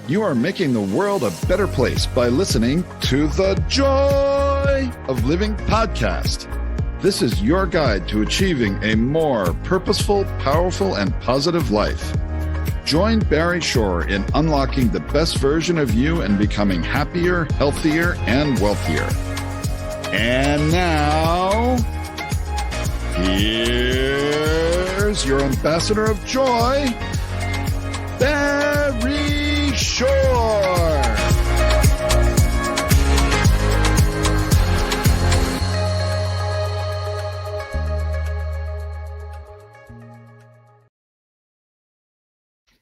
You are making the world a better place by listening to the Joy of Living podcast. This is your guide to achieving a more purposeful, powerful, and positive life. Join Barry Shore in unlocking the best version of you and becoming happier, healthier, and wealthier. And now, here's your ambassador of joy, Barry Shore.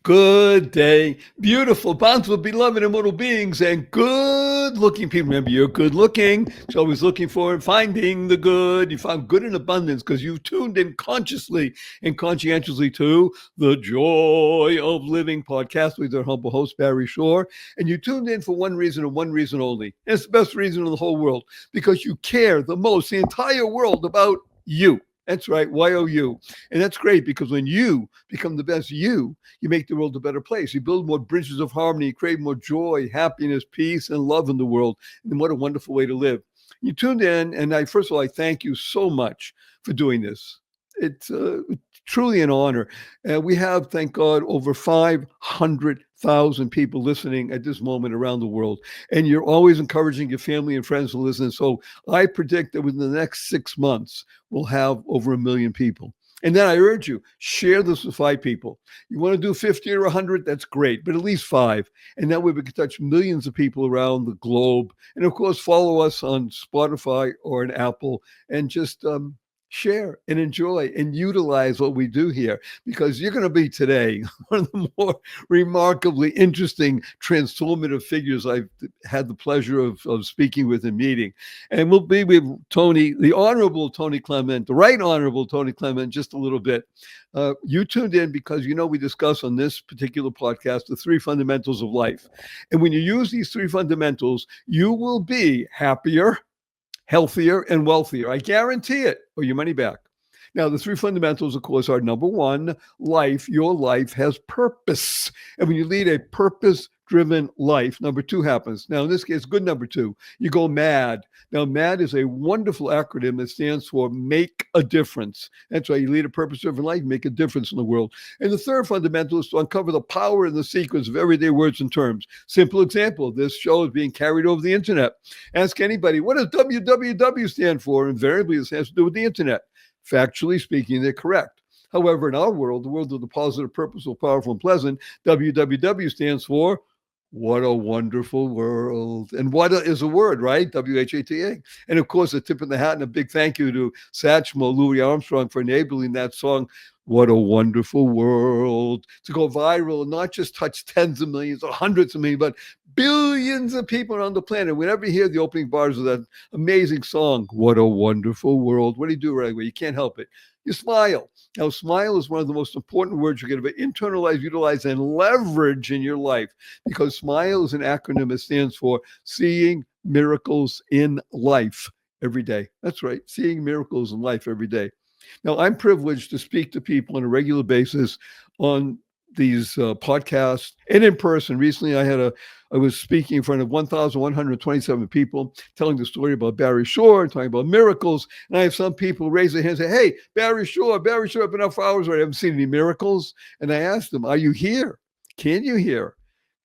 Good day, beautiful, bountiful, beloved, immortal beings, and good-looking people. Remember, you're good-looking. So always looking for and finding the good. You found good in abundance because you've tuned in consciously and conscientiously to the Joy of Living podcast with our humble host, Barry Shore. And you tuned in for one reason and one reason only. And it's the best reason in the whole world, because you care the most, the entire world, about you. That's right, Y-O-U. And that's great, because when you become the best you make the world a better place. You build more bridges of harmony, create more joy, happiness, peace, and love in the world. And what a wonderful way to live. You tuned in, and first of all, I thank you so much for doing this. It's truly an honor. We have, thank God, over 500,000 people listening at this moment around the world. And you're always encouraging your family and friends to listen. So I predict that within the next 6 months, we'll have over 1 million people. And then I urge you, share this with 5 people. You want to do 50 or 100, that's great, but at least 5. And that way we can touch millions of people around the globe. And of course, follow us on Spotify or on Apple, and just share and enjoy and utilize what we do here, because you're going to be today one of the more remarkably interesting, transformative figures I've had the pleasure of speaking with and meeting. And we'll be with Tony, the Honorable Tony Clement, the Right Honorable Tony Clement, just a little bit. You tuned in because, we discuss on this particular podcast the 3 fundamentals of life. And when you use these 3 fundamentals, you will be happier, healthier, and wealthier. I guarantee it, or your money back. Now, the 3 fundamentals, of course, are number 1, life. Your life has purpose. And when you lead a purpose-driven life, number 2 happens. Now, in this case, good number 2, you go MAD. Now, MAD is a wonderful acronym that stands for make a difference. That's why you lead a purpose-driven life, make a difference in the world. And the 3rd fundamental is to uncover the power and the secrets of everyday words and terms. Simple example, this show is being carried over the internet. Ask anybody, what does www stand for? Invariably, this has to do with the internet. Factually speaking, they're correct. However, in our world, the world of the positive, purposeful, powerful, and pleasant, www stands for what a wonderful world. And what is a word, right? W-H-A-T-A. And of course, a tip in the hat and a big thank you to Satchmo Louis Armstrong for enabling that song, What a Wonderful World, to go viral and not just touch tens of millions or hundreds of millions, but billions of people around the planet. Whenever you hear the opening bars of that amazing song, What a Wonderful World, what do you do right away? You can't help it. You smile. Now, smile is one of the most important words you're going to internalize, utilize, and leverage in your life, because smile is an acronym that stands for seeing miracles in life every day. That's right, seeing miracles in life every day. Now, I'm privileged to speak to people on a regular basis on these podcasts and in person. Recently, I was speaking in front of 1,127 people, telling the story about Barry Shore, talking about miracles. And I have some people raise their hands and say, hey, Barry Shore, I've been out for hours already. I haven't seen any miracles. And I asked them, are you here? Can you hear?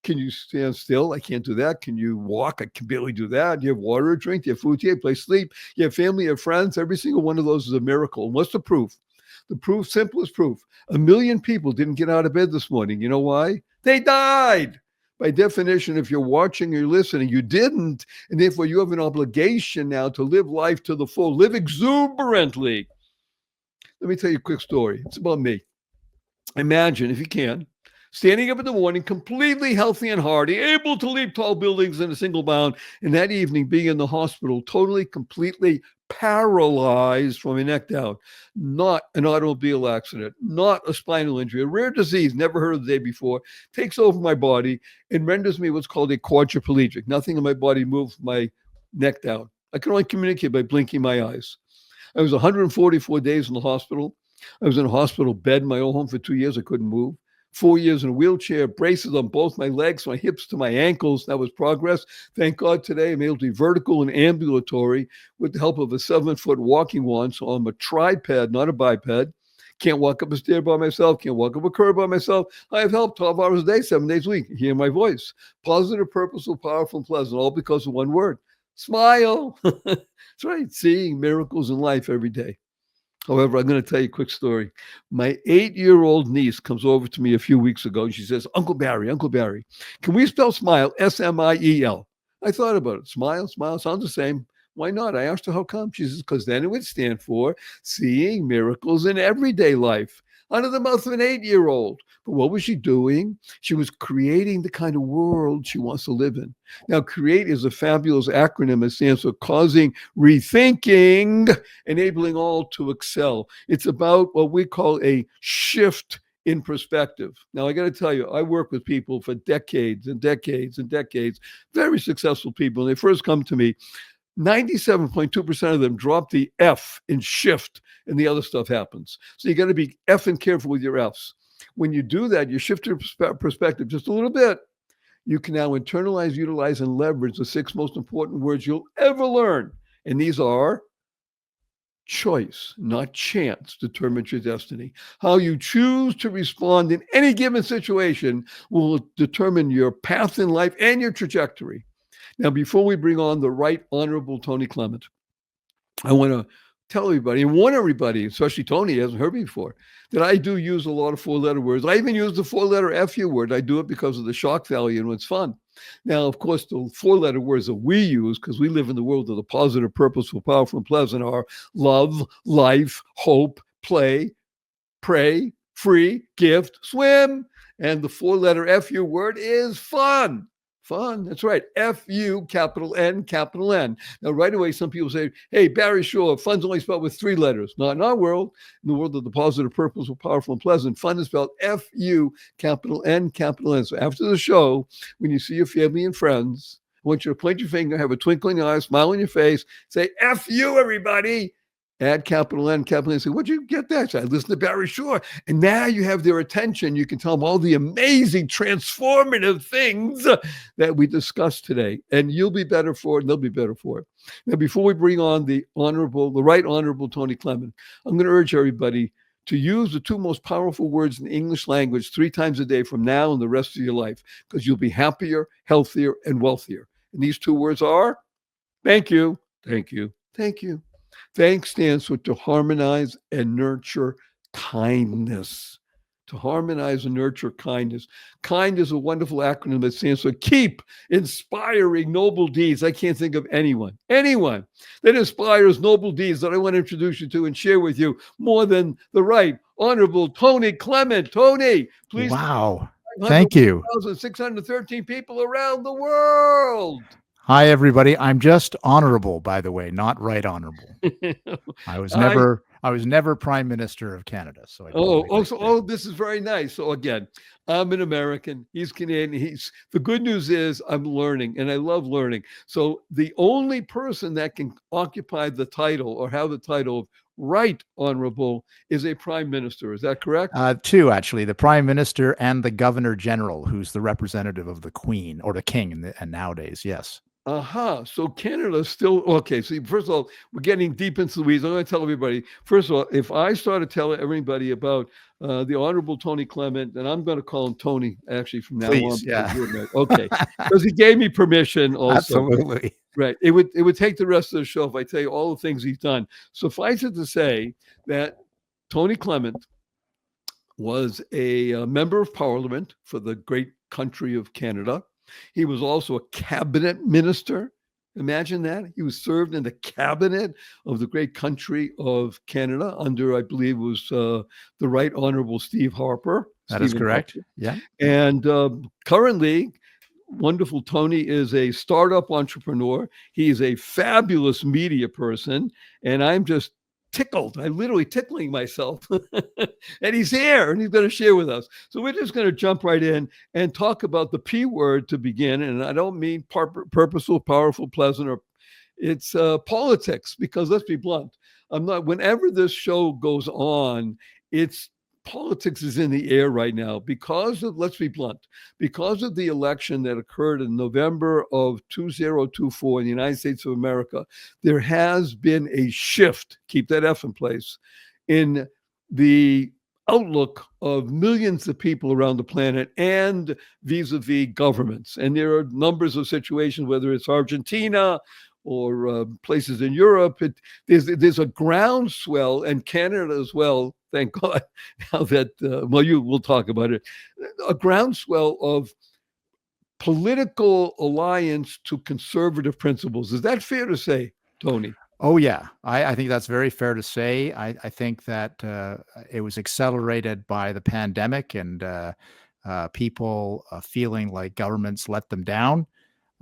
Can you stand still? I can't do that. Can you walk? I can barely do that. Do you have water or drink? Do you have food? Do you have a place to sleep? You have family, you have friends? Every single one of those is a miracle. And what's the proof? The proof, simplest proof. 1 million people didn't get out of bed this morning. You know why? They died. By definition, if you're watching or listening, you didn't. And therefore, you have an obligation now to live life to the full. Live exuberantly. Let me tell you a quick story. It's about me. Imagine, if you can, standing up in the morning, completely healthy and hearty, able to leap tall buildings in a single bound, and that evening being in the hospital, totally, completely paralyzed from my neck down. Not an automobile accident, not a spinal injury, a rare disease, never heard of the day before, takes over my body and renders me what's called a quadriplegic. Nothing in my body moves my neck down. I can only communicate by blinking my eyes. I was 144 days in the hospital. I was in a hospital bed in my own home for 2 years. I couldn't move. 4 years in a wheelchair, braces on both my legs, my hips to my ankles. That was progress. Thank God today I'm able to be vertical and ambulatory with the help of a 7-foot walking wand. So I'm a triped, not a biped. Can't walk up a stair by myself. Can't walk up a curb by myself. I have help 12 hours a day, 7 days a week. Hear my voice. Positive, purposeful, powerful, and pleasant, all because of one word. Smile. That's right. Seeing miracles in life every day. However, I'm going to tell you a quick story. My 8-year-old niece comes over to me a few weeks ago and she says, Uncle Barry, can we spell smile S-M-I-E-L? I thought about it. Smile, sounds the same. Why not? I asked her how come. She says, because then it would stand for seeing miracles in everyday life. Out of the mouth of an 8-year-old. But what was she doing? She was creating the kind of world she wants to live in. Now, CREATE is a fabulous acronym. It stands for causing rethinking, enabling all to excel. It's about what we call a shift in perspective. Now, I got to tell you, I work with people for decades and decades and decades, very successful people. And they first come to me, 97.2% of them drop the F in shift and the other stuff happens. So you got to be effing careful with your Fs. When you do that, you shift your perspective just a little bit. You can now internalize, utilize, and leverage the 6 most important words you'll ever learn. And these are choice, not chance, determines your destiny. How you choose to respond in any given situation will determine your path in life and your trajectory. Now, before we bring on the Right Honorable Tony Clement, I want to tell everybody and warn everybody, especially Tony, hasn't heard me before, that I do use a lot of 4-letter words. I even use the 4-letter FU word. I do it because of the shock value and it's fun. Now, of course, the 4-letter words that we use, because we live in the world of the positive, purposeful, powerful, and pleasant, are love, life, hope, play, pray, free, gift, swim. And the 4-letter FU word is fun. Fun. That's right. F-U, capital N, capital N. Now, right away, some people say, hey, Barry, sure, fun's only spelled with 3 letters. Not in our world. In the world of the positive, purposeful, powerful, and pleasant, fun is spelled F-U, capital N, capital N. So after the show, when you see your family and friends, I want you to point your finger, have a twinkle in your eye, smile on your face, say, F-U, everybody. Add capital N, capital N. Say, where'd you get that? So I listen to Barry Shore. And now you have their attention. You can tell them all the amazing, transformative things that we discussed today. And you'll be better for it, and they'll be better for it. Now, before we bring on the Right Honorable Tony Clement, I'm going to urge everybody to use the 2 most powerful words in the English language 3 times a day from now and the rest of your life, because you'll be happier, healthier, and wealthier. And these 2 words are thank you, thank you, thank you. Thanks stands for to harmonize and nurture kindness. To harmonize and nurture kindness. KIND is a wonderful acronym that stands for keep inspiring noble deeds. I can't think of anyone that inspires noble deeds that I want to introduce you to and share with you more than the Right Honorable Tony Clement. Tony, please. Wow. Thank you. 1,613 people around the world. Hi, everybody. I'm just honorable, by the way, not right honorable. I was never Prime Minister of Canada. So this is very nice. So again, I'm an American. He's Canadian. The good news is I'm learning, and I love learning. So the only person that can occupy the title or have the title of Right Honorable is a Prime Minister. Is that correct? 2, actually, the Prime Minister and the Governor General, who's the representative of the Queen or the King, and nowadays, yes. So Canada's still okay. So first of all, we're getting deep into the weeds. I'm going to tell everybody. First of all, if I started telling everybody about the Honorable Tony Clement, and I'm going to call him Tony actually from now Please, on. Yeah. Okay, because he gave me permission. Also, Absolutely. Right. It would take the rest of the show if I tell you all the things he's done. Suffice it to say that Tony Clement was a member of Parliament for the great country of Canada. He was also a cabinet minister. Imagine that. He was served in the cabinet of the great country of Canada under, I believe, was the Right Honorable Steve Harper. That is correct. Harper. Yeah. And currently, wonderful Tony is a startup entrepreneur. He is a fabulous media person. And I'm just tickled. I'm literally tickling myself. And he's here and he's going to share with us. So we're just going to jump right in and talk about the P word to begin. And I don't mean purposeful, powerful, pleasant, or it's politics, because let's be blunt. Whenever this show goes on, it's politics is in the air right now because of, let's be blunt, because of the election that occurred in November of 2024 in the United States of America. There has been a shift, keep that F in place, in the outlook of millions of people around the planet and vis-a-vis governments. And there are numbers of situations, whether it's Argentina or places in Europe, there's a groundswell, and Canada as well, thank God, now that, we'll talk about it, a groundswell of political alliance to conservative principles. Is that fair to say, Tony? Oh, yeah. I think that's very fair to say. I think that it was accelerated by the pandemic and people feeling like governments let them down.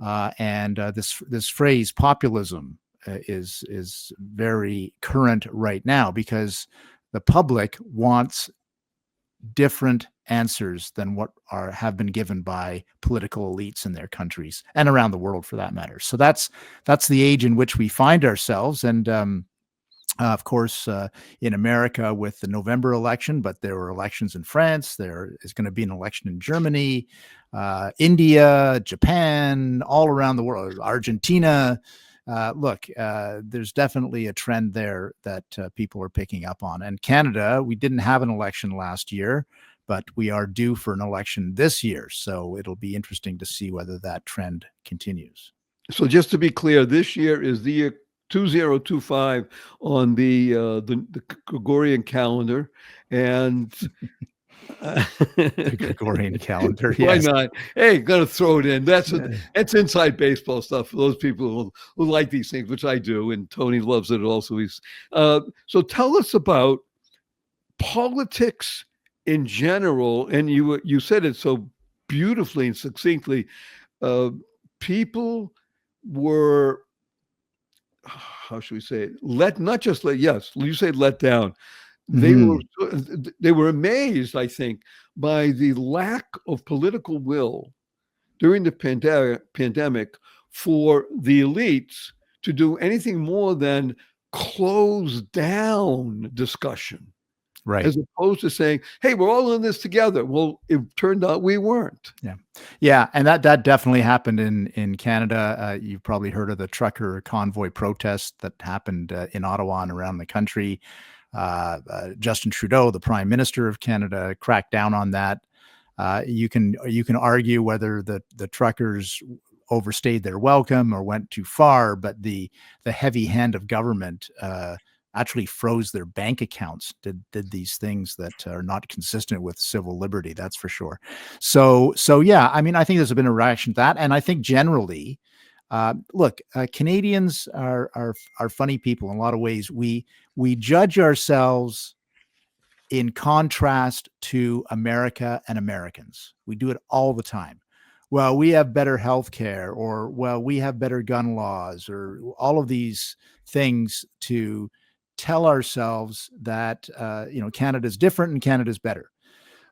And this phrase populism is very current right now because the public wants different answers than what have been given by political elites in their countries and around the world, for that matter. So that's the age in which we find ourselves. And of course, in America with the November election, but there were elections in France. There is going to be an election in Germany, India, Japan, all around the world, Argentina. Look, there's definitely a trend there that people are picking up on. And Canada, we didn't have an election last year, but we are due for an election this year. So it'll be interesting to see whether that trend continues. So just to be clear, this year is the year 2025 on the Gregorian calendar, and the Gregorian calendar. Why Yes. not? Hey, gotta throw it in. That's inside baseball stuff for those people who like these things, which I do, and Tony loves it also. So tell us about politics in general, and you said it so beautifully and succinctly. People were, how should we say it? Not just let down. They were amazed, I think, by the lack of political will during the pandemic for the elites to do anything more than close down discussion. Right. As opposed to saying, hey, we're all in this together. Well, it turned out we weren't. Yeah. Yeah. And that definitely happened in Canada. You've probably heard of the trucker convoy protest that happened in Ottawa and around the country. Justin Trudeau, the Prime Minister of Canada, cracked down on that. You can argue whether the truckers overstayed their welcome or went too far, but the heavy hand of government actually froze their bank accounts, did these things that are not consistent with civil liberty, that's for sure. So yeah, I mean, I think there's been a reaction to that. And I think generally, look, Canadians are funny people in a lot of ways. We judge ourselves in contrast to America and Americans. We do it all the time. Well, we have better health care, or, well, we have better gun laws, or all of these things to tell ourselves that, Canada's different and Canada's better.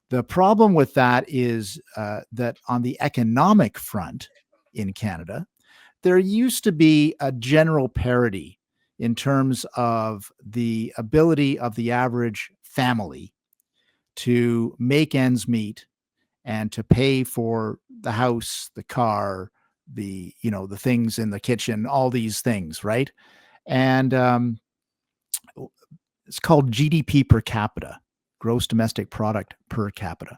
The problem with that is that on the economic front in Canada, there used to be a general parity in terms of the ability of the average family to make ends meet and to pay for the house, the car, the things in the kitchen, all these things, right? And it's called GDP per capita, gross domestic product per capita.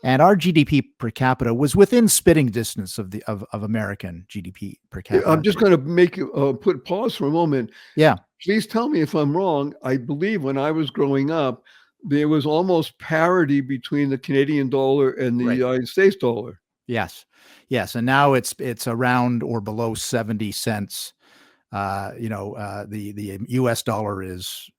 And our GDP per capita was within spitting distance of American GDP per capita. I'm just going to make you pause for a moment. Yeah. Please tell me if I'm wrong. I believe when I was growing up, there was almost parity between the Canadian dollar and the United States dollar. Yes. And now it's around or below 70 cents. The US dollar is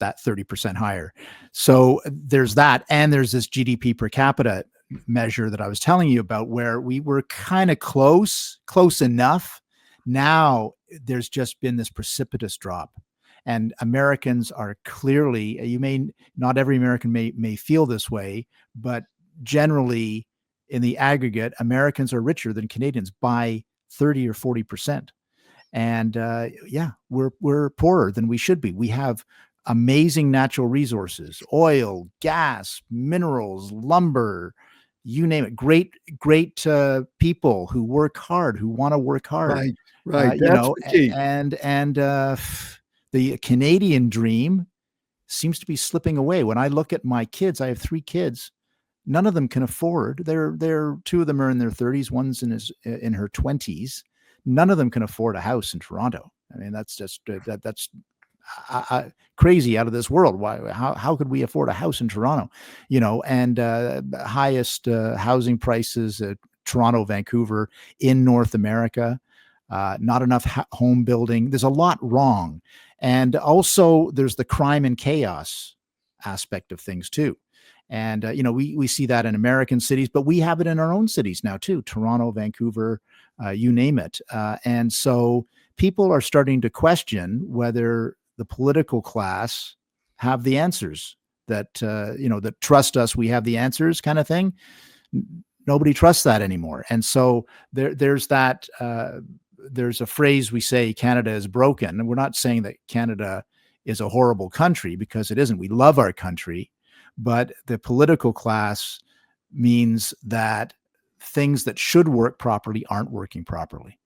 that 30% higher. So there's that. And there's this GDP per capita measure that I was telling you about, where we were kind of close enough. Now there's just been this precipitous drop, and Americans are clearly, not every American may feel this way, but generally in the aggregate, Americans are richer than Canadians by 30 or 40%. And we're poorer than we should be. We have amazing natural resources, oil, gas, minerals, lumber, you name it. Great, great people who work hard, who want to work hard. Right, right. That's the key. And the Canadian dream seems to be slipping away. When I look at my kids, I have 3 kids. None of them can afford. They're 2 of them are in their 30s. One's in her 20s. None of them can afford a house in Toronto. I mean, that's just that's crazy, out of this world. Why? How could we afford a house in Toronto? And highest housing prices at Toronto, Vancouver, in North America. Not enough home building. There's a lot wrong, and also there's the crime and chaos aspect of things too. And we see that in American cities, but we have it in our own cities now too. Toronto, Vancouver, you name it. And so people are starting to question whether the political class have the answers, that that trust us, we have the answers kind of thing. Nobody trusts that anymore. And so there's that. There's a phrase we say, Canada is broken. And we're not saying that Canada is a horrible country, because it isn't. We love our country, but the political class means that things that should work properly aren't working properly.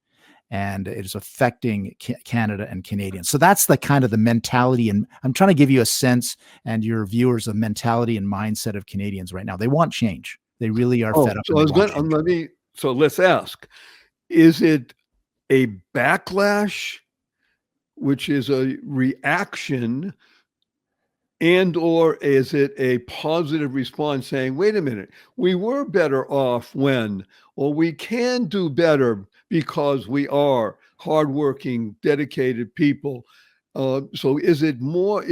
And it is affecting Canada and Canadians. So that's the kind of the mentality. And I'm trying to give you a sense, and your viewers, the mentality and mindset of Canadians right now. They want change. They really are fed up. So let's ask, is it a backlash, which is a reaction, and or is it a positive response saying, wait a minute, we were better off when, or we can do better because we are hardworking, dedicated people? So is it more,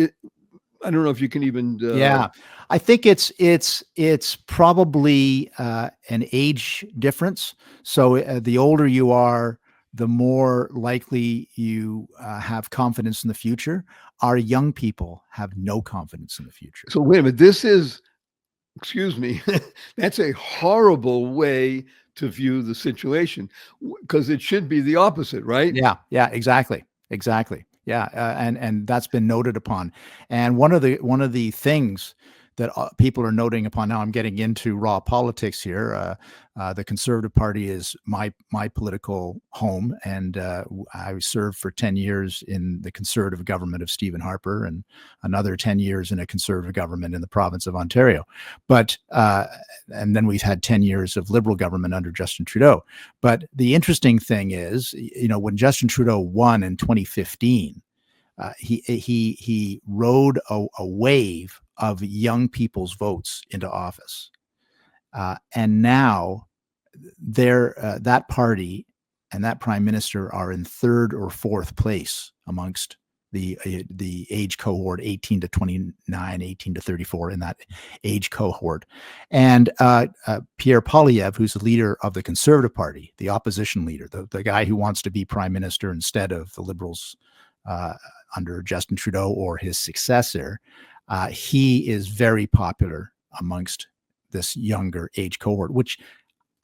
I don't know if you can even. Yeah, I think it's probably an age difference. So the older you are, the more likely you have confidence in the future. Our young people have no confidence in the future. So wait a minute, this is, excuse me, that's a horrible way to view the situation, because it should be the opposite, right? Yeah, exactly. Yeah, and that's been noted upon. And one of the things that people are noting upon now, I'm getting into raw politics here. The Conservative Party is my political home, and I served for 10 years in the Conservative government of Stephen Harper, and another 10 years in a Conservative government in the province of Ontario. But and then we've had 10 years of Liberal government under Justin Trudeau. But the interesting thing is, when Justin Trudeau won in 2015, he rode a wave of young people's votes into office. And now that party and that prime minister are in 3rd or 4th place amongst the age cohort, 18 to 29, 18 to 34, in that age cohort. And Pierre Poilievre, who's the leader of the Conservative Party, the opposition leader, the guy who wants to be prime minister instead of the Liberals under Justin Trudeau or his successor, he is very popular amongst this younger age cohort, which,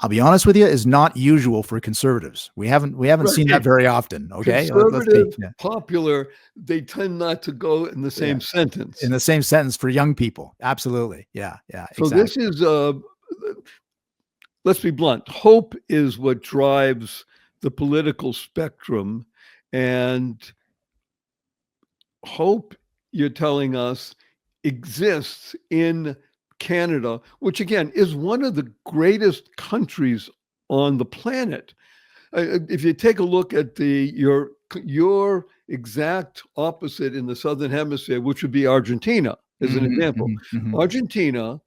I'll be honest with you, is not usual for Conservatives. We haven't seen that very often. Okay, Conservative, popular, they tend not to go in the same sentence. In the same sentence for young people, absolutely. Yeah. So exactly. This is, let's be blunt. Hope is what drives the political spectrum, and hope, you're telling us, exists in Canada, which again is one of the greatest countries on the planet. If you take a look at your exact opposite in the Southern Hemisphere, which would be Argentina, as an example. Argentina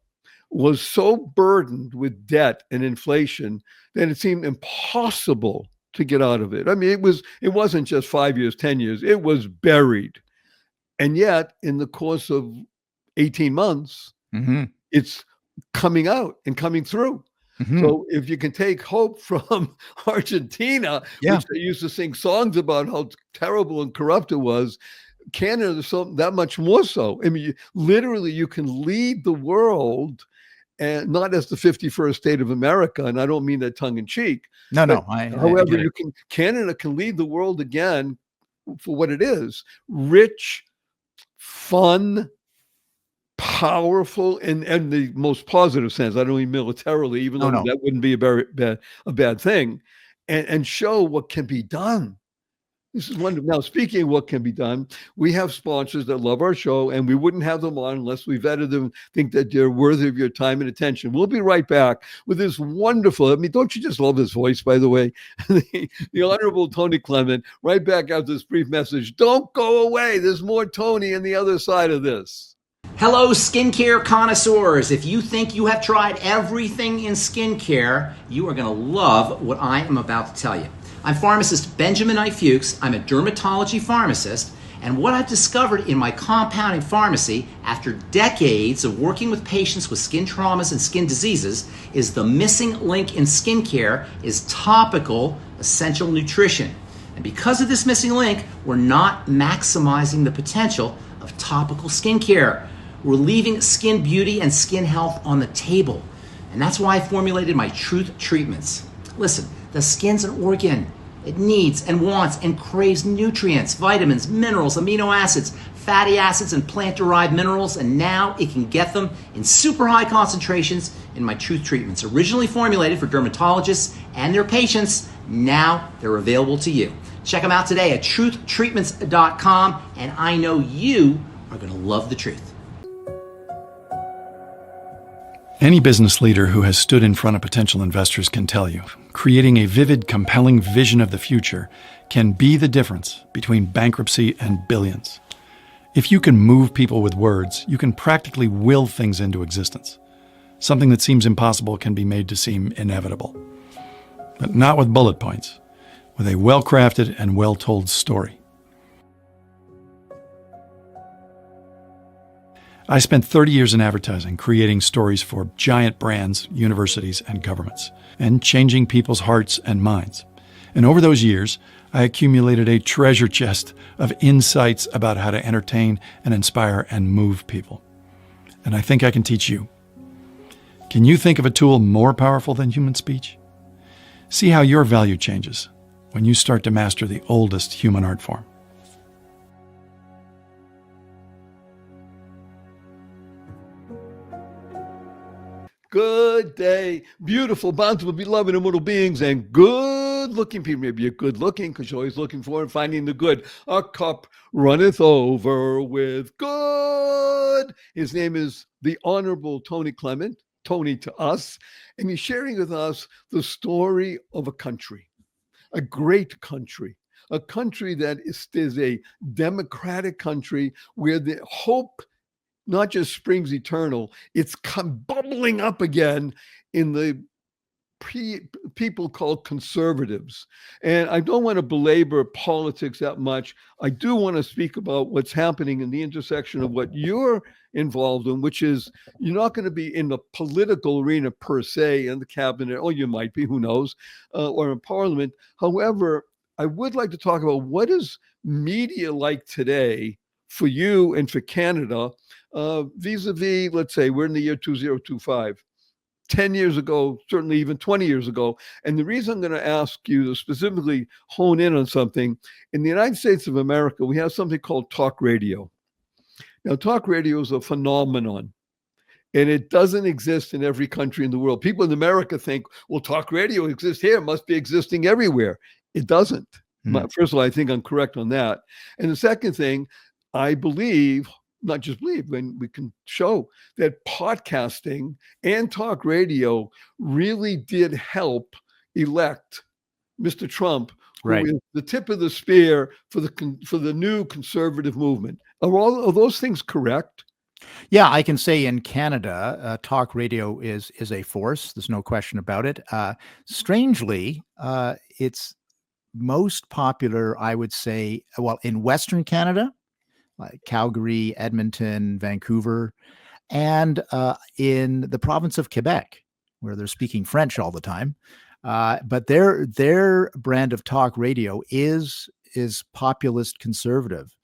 was so burdened with debt and inflation that it seemed impossible to get out of it. I mean, it wasn't just 5 years, 10 years, it was buried. And yet, in the course of 18 months, it's coming out and coming through. So if you can take hope from Argentina, which they used to sing songs about how terrible and corrupt it was, Canada is something that much more so. I mean, you can lead the world, and not as the 51st state of America, and I don't mean that tongue in cheek. No. However, Canada can lead the world again for what it is: rich, fun, powerful, in the most positive sense. I don't mean militarily, even though that wouldn't be a bad thing, and show what can be done. This is wonderful. Now, speaking of what can be done, we have sponsors that love our show, and we wouldn't have them on unless we vetted them, think that they're worthy of your time and attention. We'll be right back with this wonderful, I mean, don't you just love his voice, by the way? the Honorable Tony Clement, right back after this brief message. Don't go away. There's more Tony on the other side of this. Hello, skincare connoisseurs. If you think you have tried everything in skincare, you are going to love what I am about to tell you. I'm pharmacist Benjamin I. Fuchs. I'm a dermatology pharmacist, and what I've discovered in my compounding pharmacy after decades of working with patients with skin traumas and skin diseases is the missing link in skincare is topical essential nutrition. And because of this missing link, we're not maximizing the potential of topical skincare. We're leaving skin beauty and skin health on the table. And that's why I formulated my Truth Treatments. Listen, the skin's an organ. It needs and wants and craves nutrients, vitamins, minerals, amino acids, fatty acids, and plant-derived minerals, and now it can get them in super high concentrations in my Truth Treatments. Originally formulated for dermatologists and their patients, now they're available to you. Check them out today at truthtreatments.com, and I know you are going to love the truth. Any business leader who has stood in front of potential investors can tell you, creating a vivid, compelling vision of the future can be the difference between bankruptcy and billions. If you can move people with words, you can practically will things into existence. Something that seems impossible can be made to seem inevitable. But not with bullet points, with a well-crafted and well-told story. I spent 30 years in advertising, creating stories for giant brands, universities, and governments, and changing people's hearts and minds. And over those years, I accumulated a treasure chest of insights about how to entertain and inspire and move people. And I think I can teach you. Can you think of a tool more powerful than human speech? See how your value changes when you start to master the oldest human art form. Good day, beautiful, bountiful, beloved, immortal beings, and good-looking people. Maybe you're good-looking because you're always looking for and finding the good. Our cup runneth over with good. His name is the Honorable Tony Clement, Tony to us, and he's sharing with us the story of a country, a great country, a country that is a democratic country where the hope not just springs eternal, it's come bubbling up again in the people called conservatives. And I don't want to belabor politics that much. I do want to speak about what's happening in the intersection of what you're involved in, which is you're not going to be in the political arena per se in the cabinet, or you might be, who knows, or in parliament. However, I would like to talk about what is media like today for you and for Canada, vis-a-vis, let's say, we're in the year 2025, 10 years ago, certainly even 20 years ago. And the reason I'm going to ask you to specifically hone in on something, in the United States of America, we have something called talk radio. Now, talk radio is a phenomenon, and it doesn't exist in every country in the world. People in America think, well, talk radio exists here, it must be existing everywhere. It doesn't. First of all, I think I'm correct on that. And the second thing, I believe, not just believe, when we can show that podcasting and talk radio really did help elect Mr. Trump, Right. who is the tip of the spear for the new conservative movement. Are those things correct? Yeah, I can say in Canada, talk radio is a force. There's no question about it. Strangely, it's most popular, I would say, well, in Western Canada, like Calgary, Edmonton, Vancouver, and in the province of Quebec, where they're speaking French all the time. But their brand of talk radio is populist conservative,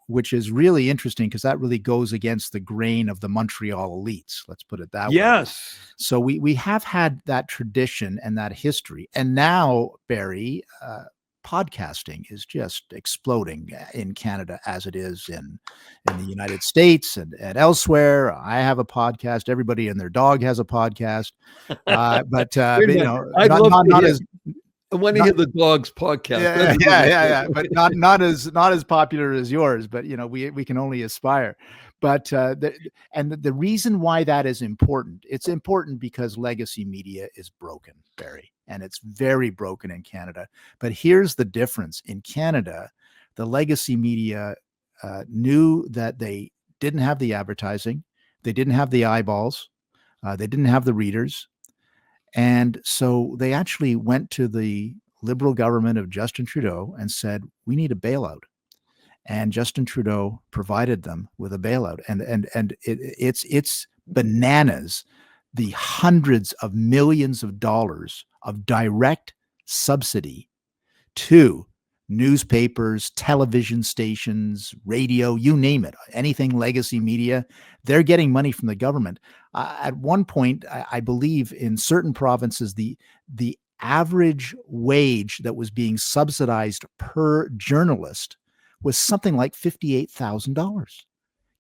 which is really interesting because that really goes against the grain of the Montreal elites. Let's put it that way. Yes. So we have had that tradition and that history, and now, Barry, podcasting is just exploding in Canada as it is in the United States and elsewhere. I have a podcast. Everybody and their dog has a podcast. But Wait a you minute. know, I'd love to not hear. as I want to not- hear the dog's podcast. yeah, That's yeah, but not as popular as yours. But you know, we can only aspire. But the reason why that is important, it's important because legacy media is broken, Barry, and it's very broken in Canada. But here's the difference: in Canada, the legacy media knew that they didn't have the advertising, they didn't have the eyeballs, they didn't have the readers. And so they actually went to the Liberal government of Justin Trudeau and said, we need a bailout. And Justin Trudeau provided them with a bailout. And it's bananas, the hundreds of millions of dollars of direct subsidy to newspapers, television stations, radio, you name it, anything legacy media. They're getting money from the government. At one point, I believe in certain provinces, the average wage that was being subsidized per journalist was something like $58,000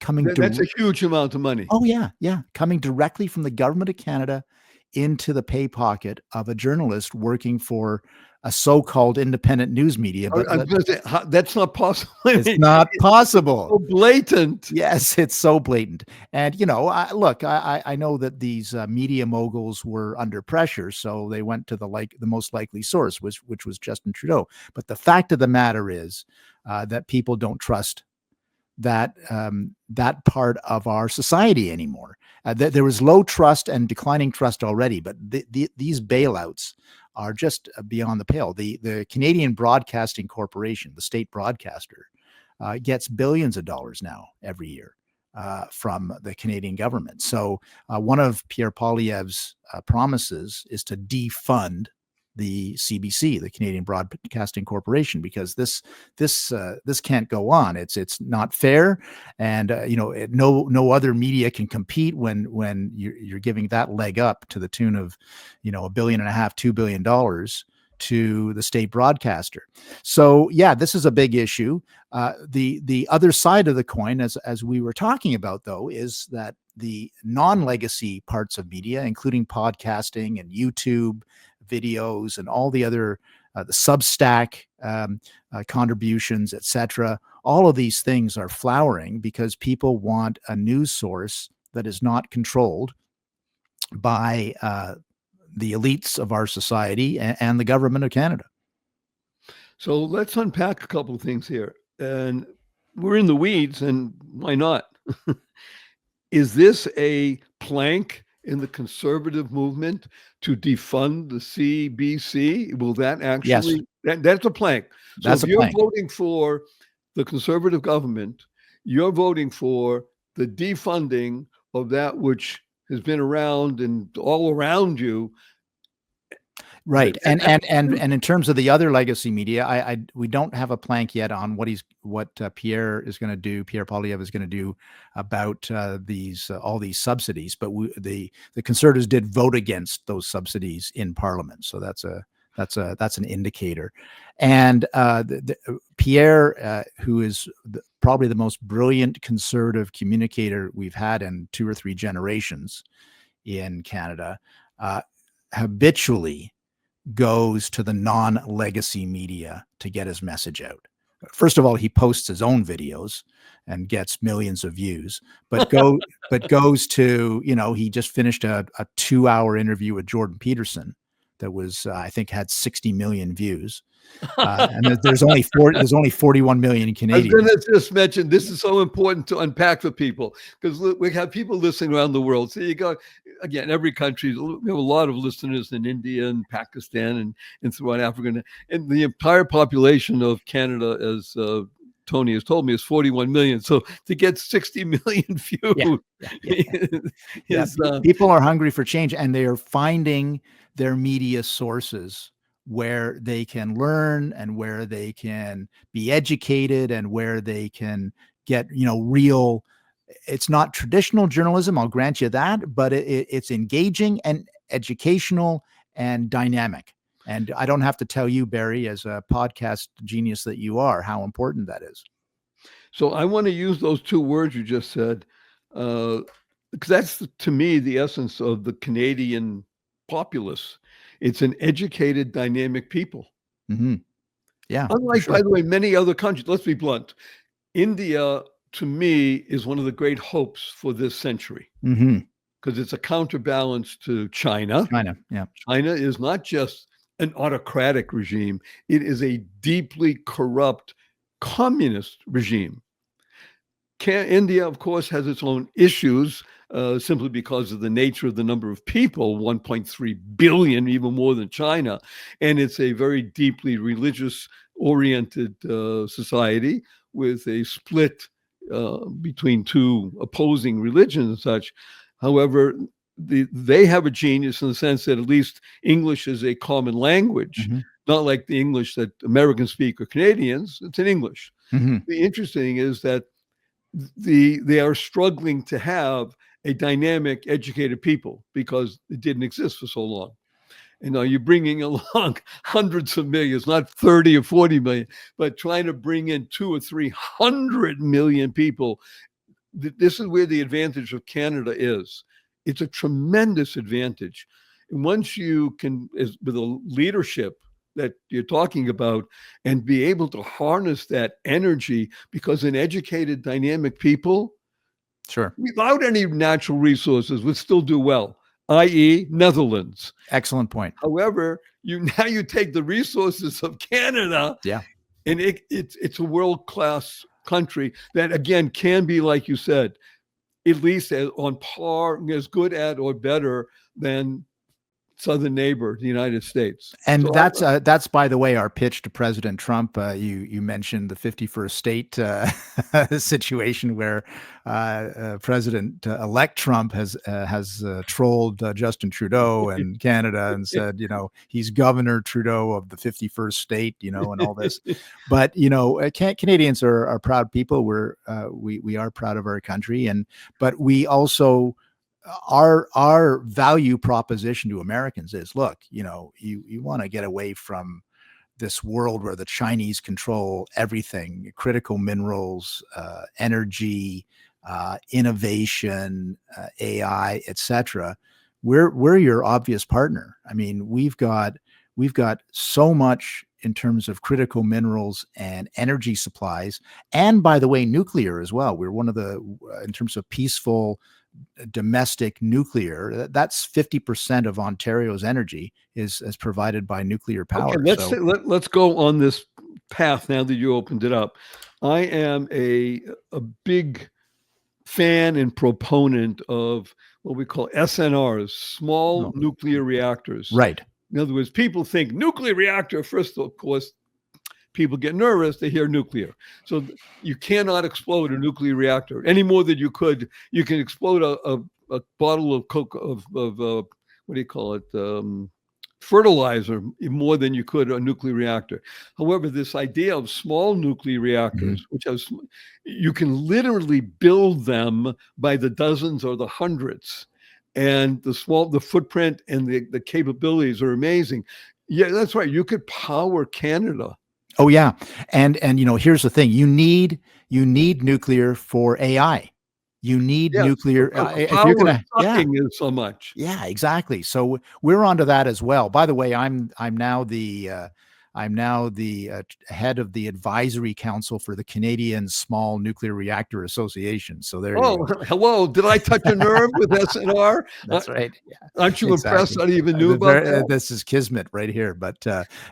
coming. That's a huge amount of money. Oh yeah, coming directly from the government of Canada into the pay pocket of a journalist working for a so-called independent news media. But I'm going to say, that's not possible. It's not possible. So blatant. Yes, it's so blatant. And, you know, I know that these media moguls were under pressure, so they went to the most likely source, which was Justin Trudeau. But the fact of the matter is that people don't trust that part of our society anymore. There was low trust and declining trust already, but these bailouts are just beyond the pale. The Canadian Broadcasting Corporation, the state broadcaster, gets billions of dollars now every year from the Canadian government. So one of Pierre Poilievre's promises is to defund the CBC, the Canadian Broadcasting Corporation, because this can't go on. It's not fair, and no other media can compete when you're giving that leg up to the tune of $1.5 billion, $2 billion to the state broadcaster. So yeah, this is a big issue. The other side of the coin, as we were talking about, though, is that the non-legacy parts of media, including podcasting and YouTube videos and all the other the Substack contributions, etc., all of these things are flowering because people want a news source that is not controlled by the elites of our society and the government of Canada. So let's unpack a couple of things here. And we're in the weeds, and why not? Is this a plank in the conservative movement to defund the CBC? Will that actually? Yes. That's a plank. So if you're voting for the conservative government, you're voting for the defunding of that which has been around and all around you. Right. And in terms of the other legacy media, we don't have a plank yet on what Pierre Poilievre is going to do about all these subsidies. But the Conservatives did vote against those subsidies in Parliament, so that's an indicator. And Pierre, who is probably the most brilliant Conservative communicator we've had in 2 or 3 generations in Canada, habitually goes to the non-legacy media to get his message out. First of all, he posts his own videos and gets millions of views, but goes to, he just finished a 2-hour interview with Jordan Peterson that was, I think, had 60 million views. And there's only 41 million Canadians. I was going to just mention, this is so important to unpack for people, because we have people listening around the world. So you go, again, every country, we have a lot of listeners in India and Pakistan and throughout Africa. And the entire population of Canada, as Tony has told me, is 41 million. So to get 60 million views, people are hungry for change, and they are finding their media sources where they can learn and where they can be educated and where they can get, real. It's not traditional journalism, I'll grant you that, but it's engaging and educational and dynamic. And I don't have to tell you, Barry, as a podcast genius that you are, how important that is. So I want to use those two words you just said, because that's, to me, the essence of the Canadian populace. It's an educated, dynamic people. Mm-hmm. Yeah. Unlike, by the way, many other countries, let's be blunt, India, to me, is one of the great hopes for this century, because it's a counterbalance to China. Yeah. China is not just an autocratic regime. It is a deeply corrupt communist regime. India, of course, has its own issues, simply because of the nature of the number of people, 1.3 billion, even more than China. And it's a very deeply religious-oriented society with a split between two opposing religions and such. However, they have a genius in the sense that at least English is a common language, not like the English that Americans speak or Canadians. It's in English. The interesting is that they are struggling to have a dynamic, educated people because it didn't exist for so long. And now you're bringing along hundreds of millions, not 30 or 40 million, but trying to bring in 200 or 300 million people. This is where the advantage of Canada is. It's a tremendous advantage. And once you can, with a leadership that you're talking about, and be able to harness that energy, because an educated, dynamic people, without any natural resources, would still do well, i.e. Netherlands. Excellent point. However, now you take the resources of Canada, and it's a world-class country that, again, can be, like you said, at least on par, as good at or better than southern neighbor, the United States. And so that's, by the way, our pitch to President Trump. You mentioned the 51st state situation where President-elect Trump has trolled Justin Trudeau and Canada and said, he's Governor Trudeau of the 51st state, and all this. But Canadians are proud people. We are proud of our country, but we also, our value proposition to Americans is, look, you want to get away from this world where the Chinese control everything, critical minerals, energy, innovation, AI, etc. We're your obvious partner. I mean, we've got so much in terms of critical minerals and energy supplies, and, by the way, nuclear as well. We're one of in terms of peaceful domestic nuclear, that's 50% of Ontario's energy is provided by nuclear power. Okay, let's go on this path now that you opened it up. I am a big fan and proponent of what we call SNRs, small nuclear reactors. Right. In other words, people think nuclear reactor. First, of course, people get nervous. They hear nuclear. So you cannot explode a nuclear reactor any more than you can explode a bottle of Coke of what do you call it? Fertilizer more than you could a nuclear reactor. However, this idea of small nuclear reactors, which you can literally build them by the dozens or the hundreds, and the footprint and the capabilities are amazing. Yeah, that's right. You could power Canada. Oh yeah, and here's the thing: you need nuclear for AI. You need nuclear if you're going to so much. Yeah, exactly. So we're onto that as well. By the way, I'm now the head of the advisory council for the Canadian Small Nuclear Reactor Association. So there. Oh, hello! Did I touch a nerve with SNR? That's right. Yeah. Aren't you impressed? I even knew about that. This is kismet right here. But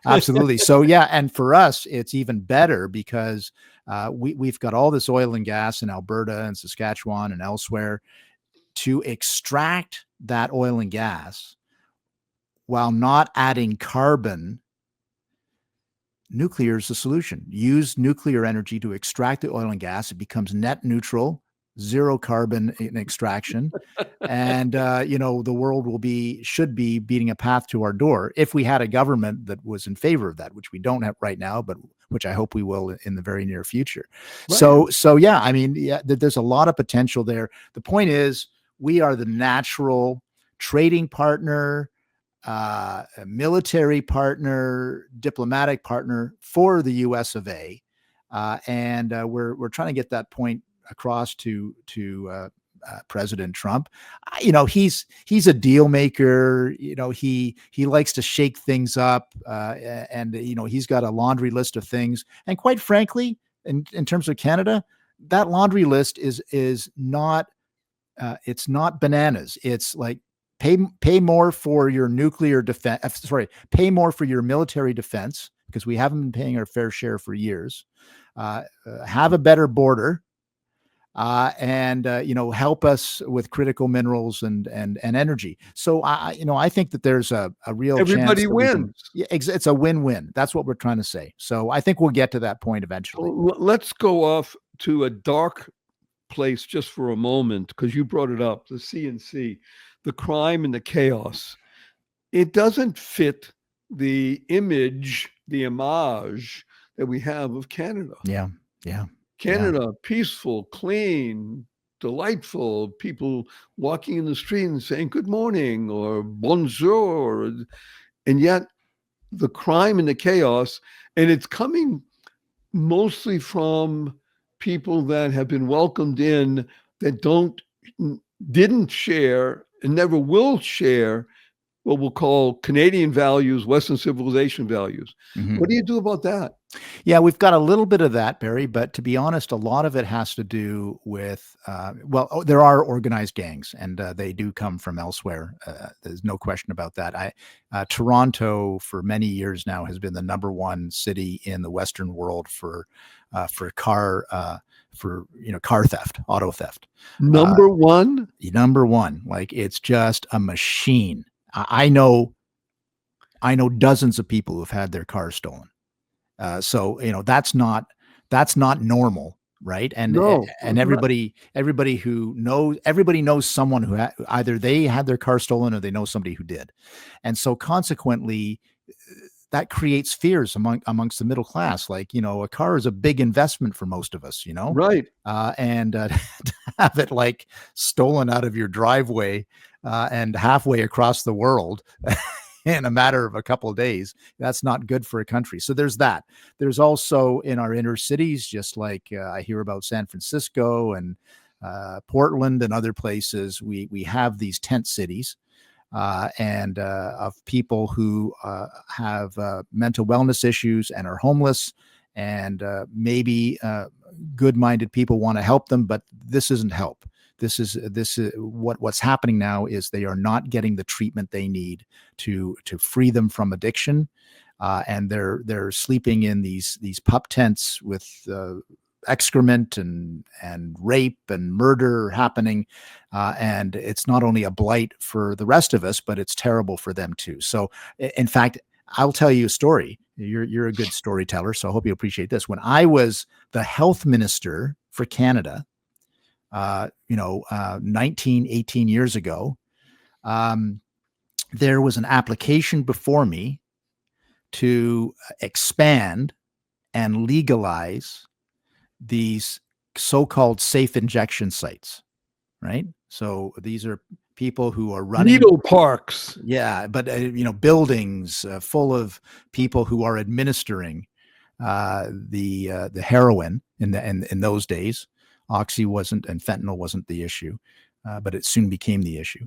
absolutely. So yeah, and for us, it's even better because we've got all this oil and gas in Alberta and Saskatchewan and elsewhere. To extract that oil and gas while not adding carbon, nuclear is the solution. Use nuclear energy to extract the oil and gas. It becomes net neutral, zero carbon in extraction. And, the world should be beating a path to our door if we had a government that was in favor of that, which we don't have right now, but which I hope we will in the very near future. Right. So yeah, I mean, there's a lot of potential there. The point is, we are the natural trading partner, a military partner, diplomatic partner for the U.S. of A. And we're trying to get that point across to President Trump. He's a deal maker. He likes to shake things up, and he's got a laundry list of things. And quite frankly, in terms of Canada, that laundry list is not it's not bananas. It's like pay more for your nuclear defense. Pay more for your military defense, because we haven't been paying our fair share for years. Have a better border, and help us with critical minerals and energy. So I think that there's a real Everybody chance wins. it's a win-win. That's what we're trying to say. So I think we'll get to that point eventually. Let's go off to a dark place just for a moment, because you brought it up, the CNC, the crime and the chaos. It doesn't fit the image that we have of Canada. Yeah. Canada, peaceful, clean, delightful, people walking in the street and saying good morning or bonjour. And yet the crime and the chaos, and it's coming mostly from people that have been welcomed in, that didn't share and never will share what we'll call Canadian values, Western civilization values. Mm-hmm. What do you do about that? Yeah, we've got a little bit of that, Barry, but to be honest, a lot of it has to do with, there are organized gangs, and they do come from elsewhere. There's no question about that. Toronto, for many years now, has been the number one city in the Western world for car theft, auto theft. Number one? Number one. Like, it's just a machine. I know dozens of people who've had their cars stolen. So that's not normal, right? And no, and everybody knows someone who either they had their car stolen or they know somebody who did, and so consequently, that creates fears amongst the middle class. Like, a car is a big investment for most of us, right? And to have it like stolen out of your driveway and halfway across the world in a matter of a couple of days, that's not good for a country. So there's that. There's also in our inner cities, just like I hear about San Francisco and Portland and other places, we have these tent cities and of people who have mental wellness issues and are homeless, and maybe good-minded people want to help them, but this isn't help. This is what's happening now is they are not getting the treatment they need to free them from addiction, and they're sleeping in these pup tents with excrement and rape and murder happening, and it's not only a blight for the rest of us, but it's terrible for them too. So, in fact, I'll tell you a story. You're a good storyteller, so I hope you appreciate this. When I was the health minister for Canada, 18 years ago, there was an application before me to expand and legalize these so-called safe injection sites, right? So these are people who are running needle parks. Yeah, but buildings full of people who are administering the heroin in those days. Oxy wasn't, and fentanyl wasn't the issue, but it soon became the issue.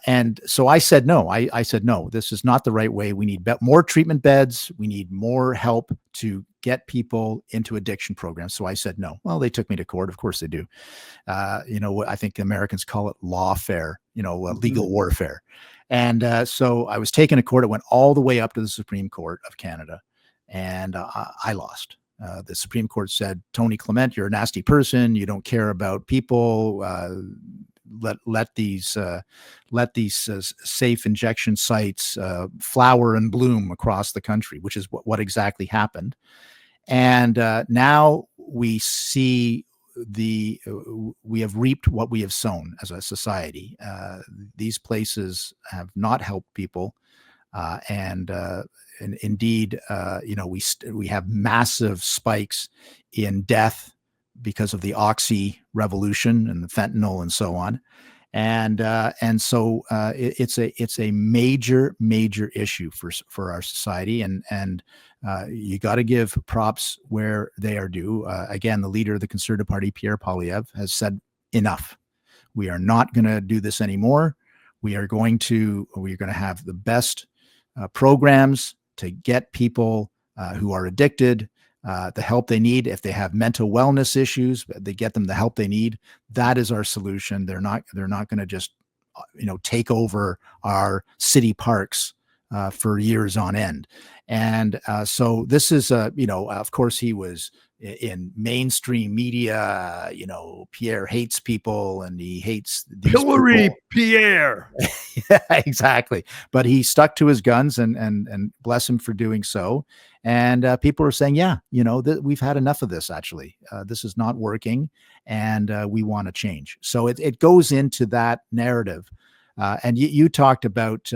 And so I said, no, I said, no, this is not the right way. We need more treatment beds. We need more help to get people into addiction programs. So I said, no. Well, they took me to court. Of course they do. I think Americans call it lawfare, legal warfare. And so I was taken to court. It went all the way up to the Supreme Court of Canada, and I lost. The Supreme Court said, Tony Clement, you're a nasty person. You don't care about people. Let these safe injection sites flower and bloom across the country, which is what exactly happened. And now we see we have reaped what we have sown as a society. These places have not helped people. And indeed, we have massive spikes in death because of the Oxy revolution and the fentanyl and so on. And so it's a major issue for our society, and you got to give props where they are due. Again, the leader of the Conservative Party, Pierre Poilievre, has said enough. We are not going to do this anymore. We're going to have the best programs to get people who are addicted the help they need. If they have mental wellness issues, they get them the help they need. That is our solution. They're not going to just take over our city parks for years on end. And so this is of course he was in mainstream media. Pierre hates people and he hates these Hillary people. Pierre. Yeah, exactly. But he stuck to his guns, and bless him for doing so. And people are saying, yeah, we've had enough of this. Actually, this is not working, and we want to change. So it goes into that narrative. And you talked about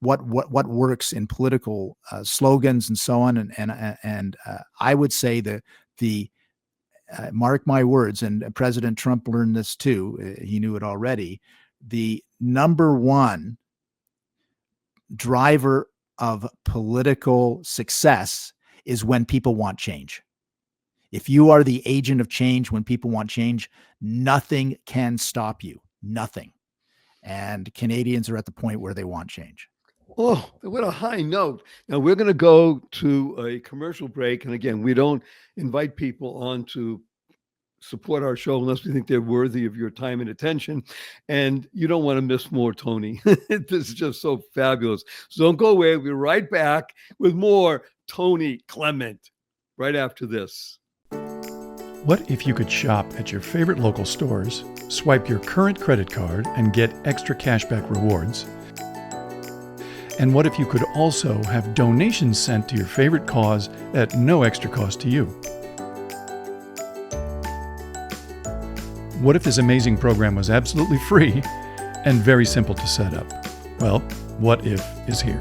what works in political slogans and so on. And I would say that mark my words, and President Trump learned this too. He knew it already. The number one driver of political success is when people want change. If you are the agent of change, when people want change, nothing can stop you. Nothing. And Canadians are at the point where they want change. Oh, what a high note. Now we're going to go to a commercial break. And again, we don't invite people on to support our show unless we think they're worthy of your time and attention. And you don't want to miss more, Tony. This is just so fabulous. So don't go away. We'll be right back with more Tony Clement right after this. What if you could shop at your favorite local stores, swipe your current credit card, and get extra cashback rewards? And what if you could also have donations sent to your favorite cause at no extra cost to you? What if this amazing program was absolutely free and very simple to set up? Well, What If is here.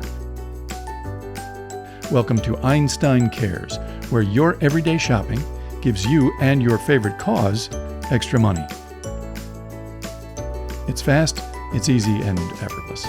Welcome to Einstein Cares, where your everyday shopping gives you and your favorite cause extra money. It's fast, it's easy, and effortless.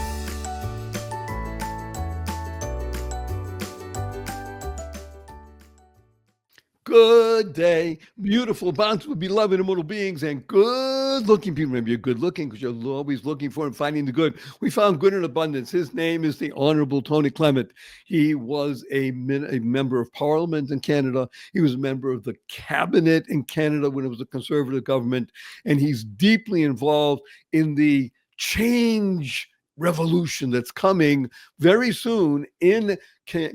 Good day, beautiful, bountiful, beloved, immortal beings, and good-looking people. Remember, you're good-looking because you're always looking for and finding the good. We found good in abundance. His name is the Honorable Tony Clement. He was a member of Parliament in Canada. He was a member of the Cabinet in Canada when it was a Conservative government, and he's deeply involved in the change revolution that's coming very soon in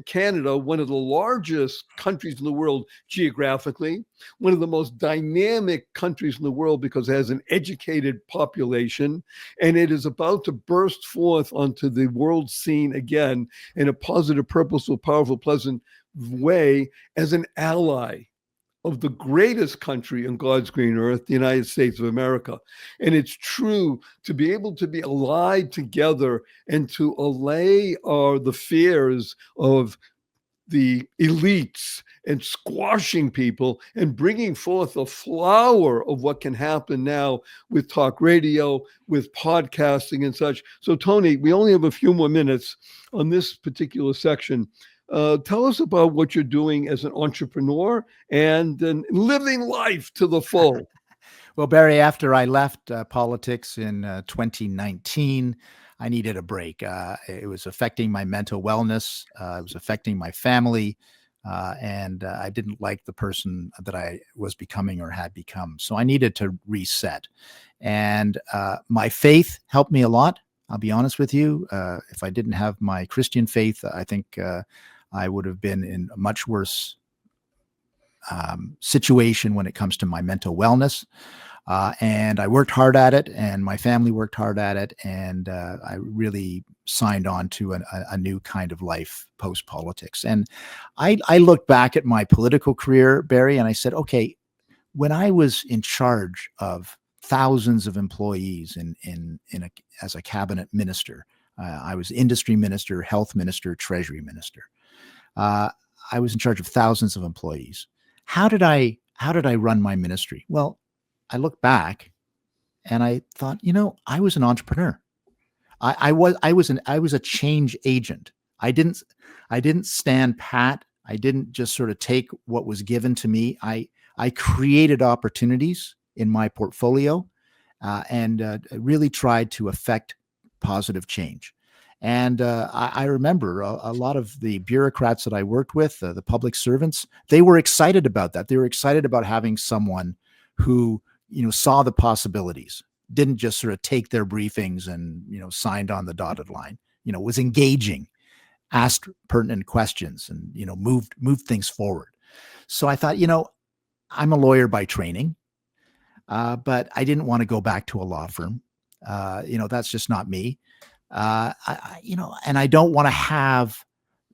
Canada, one of the largest countries in the world geographically, one of the most dynamic countries in the world because it has an educated population, and it is about to burst forth onto the world scene again in a positive, purposeful, powerful, pleasant way as an ally of the greatest country on God's green earth, the United States of America. And it's true to be able to be allied together and to allay the fears of the elites and squashing people and bringing forth a flower of what can happen now with talk radio, with podcasting and such. So, Tony, we only have a few more minutes on this particular section. Tell us about what you're doing as an entrepreneur and living life to the full. Well, Barry, after I left politics in 2019, I needed a break. It was affecting my mental wellness. It was affecting my family. And I didn't like the person that I was becoming or had become. So I needed to reset. And my faith helped me a lot. I'll be honest with you. If I didn't have my Christian faith, I think I would have been in a much worse situation when it comes to my mental wellness. And I worked hard at it, and my family worked hard at it. And I really signed on to a new kind of life post-politics. And I look back at my political career, Barry, and I said, okay, when I was in charge of thousands of employees as a cabinet minister, I was industry minister, health minister, treasury minister. I was in charge of thousands of employees. How did I run my ministry? Well, I look back and I thought, I was an entrepreneur. I was a change agent. I didn't stand pat. I didn't just sort of take what was given to me. I created opportunities in my portfolio, and really tried to affect positive change. And I remember a lot of the bureaucrats that I worked with, the public servants, they were excited about that. They were excited about having someone who, saw the possibilities, didn't just sort of take their briefings and, signed on the dotted line, was engaging, asked pertinent questions, and, moved things forward. So I thought, I'm a lawyer by training, but I didn't want to go back to a law firm. That's just not me. And I don't want to have